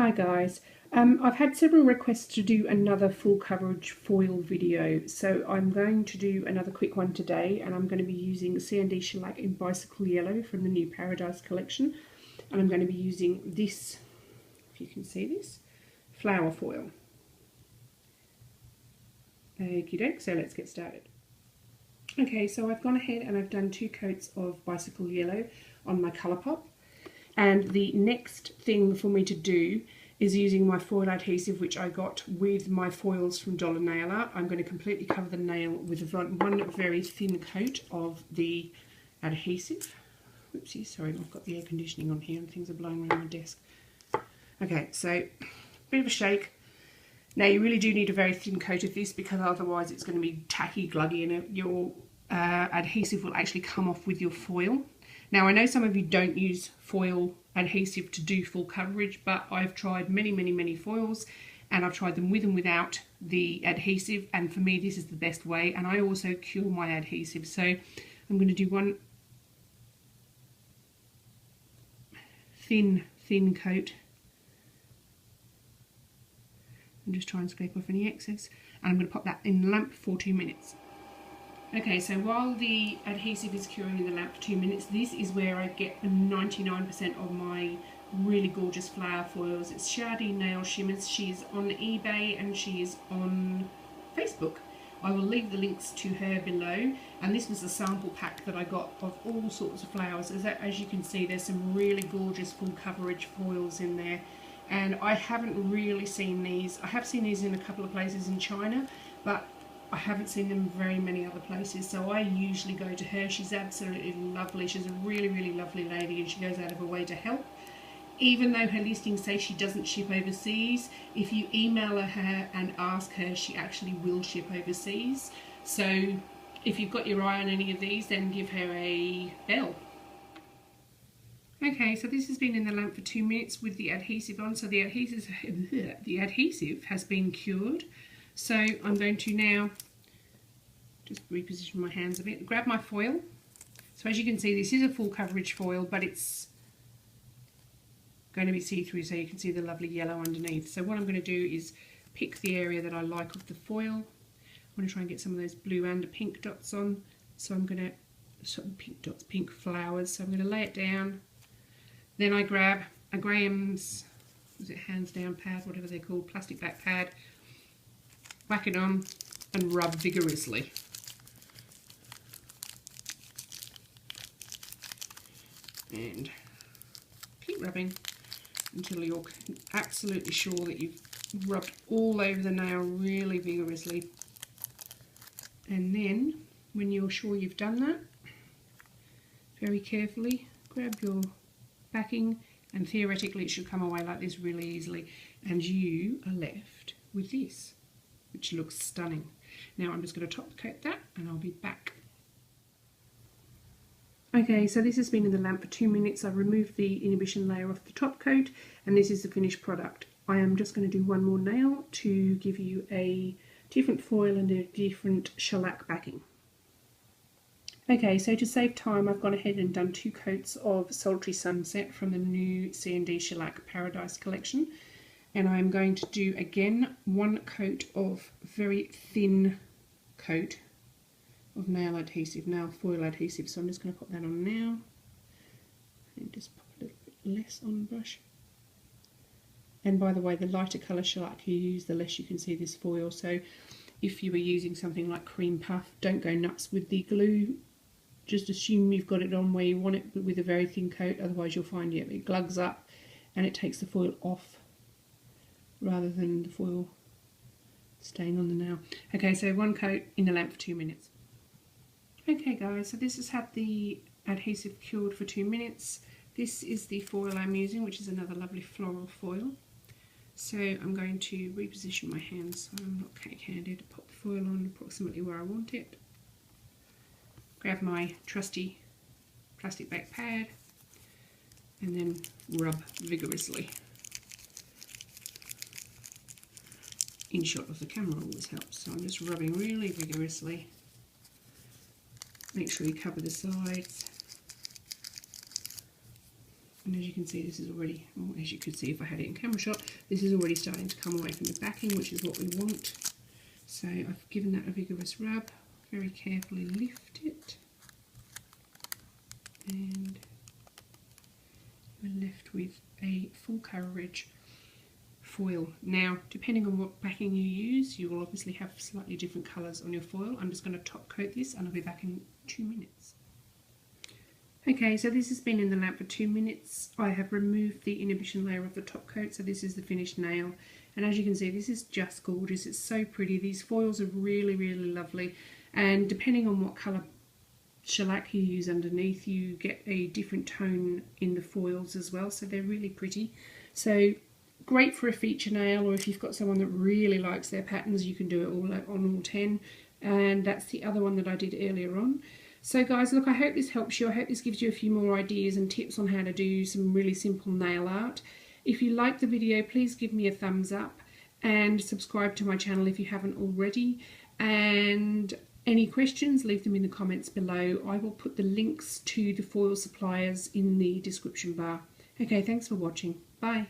Hi guys, I've had several requests to do another full coverage foil video, so I'm going to do another quick one today, and I'm going to be using CND Shellac in Bicycle Yellow from the new Paradise collection, and I'm going to be using this, if you can see this, flower foil. Okie doke, so let's get started. Okay, so I've gone ahead and I've done 2 coats of Bicycle Yellow on my colour pop. And the next thing for me to do is using my foil adhesive, which I got with my foils from Dollar Nail Art. I'm going to completely cover the nail with one very thin coat of the adhesive. Oopsie, sorry, I've got the air conditioning on here and things are blowing around my desk. Okay, so bit of a shake. Now you really do need a very thin coat of this because otherwise it's going to be tacky, gluggy, and your adhesive will actually come off with your foil. Now I know some of you don't use foil adhesive to do full coverage, but I've tried many foils, and I've tried them with and without the adhesive, and for me this is the best way. And I also cure my adhesive, so I'm going to do one thin coat and just try and scrape off any excess, and I'm going to pop that in the lamp for 2 minutes. Okay, so while the adhesive is curing in the lamp for 2 minutes, this is where I get 99% of my really gorgeous flower foils. It's Shardy Nail Shimmers. She's on eBay and she's on Facebook. I will leave the links to her below, and this was a sample pack that I got of all sorts of flowers. As you can see, there's some really gorgeous full coverage foils in there, and I haven't really seen these. I have seen these in a couple of places in China, but I haven't seen them very many other places, so I usually go to her. She's absolutely lovely. She's a really lovely lady, and she goes out of her way to help. Even though her listings say she doesn't ship overseas, if you email her and ask her, she actually will ship overseas. So if you've got your eye on any of these, then give her a bell. Okay, so this has been in the lamp for 2 minutes with the adhesive on. So the adhesive has been cured. So I'm going to now just reposition my hands a bit, grab my foil. So as you can see, this is a full coverage foil, but it's going to be see-through, so you can see the lovely yellow underneath. So what I'm going to do is pick the area that I like of the foil. I'm going to try and get some of those blue and pink dots on. So I'm going to, pink dots, pink flowers. So I'm going to lay it down. Then I grab a Graham's, is it hands down pad, whatever they're called, plastic back pad. Whack it on and rub vigorously. And keep rubbing until you're absolutely sure that you've rubbed all over the nail really vigorously. And then, when you're sure you've done that, very carefully grab your backing, and theoretically it should come away like this really easily, and you are left with this, which looks stunning. Now I'm just going to top coat that and I'll be back. Okay, so this has been in the lamp for 2 minutes. I've removed the inhibition layer off the top coat, and this is the finished product. I am just going to do one more nail to give you a different foil and a different shellac backing. Okay, so to save time, I've gone ahead and done 2 coats of Sultry Sunset from the new CND Shellac Paradise collection. And I'm going to do again 1 coat of very thin coat of nail adhesive, nail foil adhesive. So I'm just going to put that on now and just pop a little bit less on the brush. And by the way, the lighter colour shellac you use, the less you can see this foil. So if you were using something like cream puff, don't go nuts with the glue. Just assume you've got it on where you want it, but with a very thin coat. Otherwise you'll find it glugs up and it takes the foil off, rather than the foil staying on the nail. Okay, so 1 coat in the lamp for 2 minutes. Okay guys, so this has had the adhesive cured for 2 minutes. This is the foil I'm using, which is another lovely floral foil. So I'm going to reposition my hands so I'm not cake-handed. Pop the foil on approximately where I want it. Grab my trusty plastic back pad and then rub vigorously. In shot of the camera always helps, so I'm just rubbing really vigorously. Make sure you cover the sides And as you can see, this is already, as you could see if I had it in camera shot, this is already starting to come away from the backing, which is what we want. So I've given that a vigorous rub, very carefully lift it, and we're left with a full coverage foil. Now, depending on what backing you use, you will obviously have slightly different colours on your foil. I'm just going to top coat this and I'll be back in 2 minutes. Okay, so this has been in the lamp for 2 minutes. I have removed the inhibition layer of the top coat, so this is the finished nail. And as you can see, this is just gorgeous. It's so pretty. These foils are really, really lovely. And depending on what colour shellac you use underneath, you get a different tone in the foils as well. So they're really pretty. So great for a feature nail, or if you've got someone that really likes their patterns, you can do it all on all 10. And that's the other one that I did earlier on. So guys, look, I hope this helps you. I hope this gives you a few more ideas and tips on how to do some really simple nail art. If you like the video, please give me a thumbs up and subscribe to my channel if you haven't already. And any questions, leave them in the comments below. I will put the links to the foil suppliers in the description bar. Okay, thanks for watching. Bye.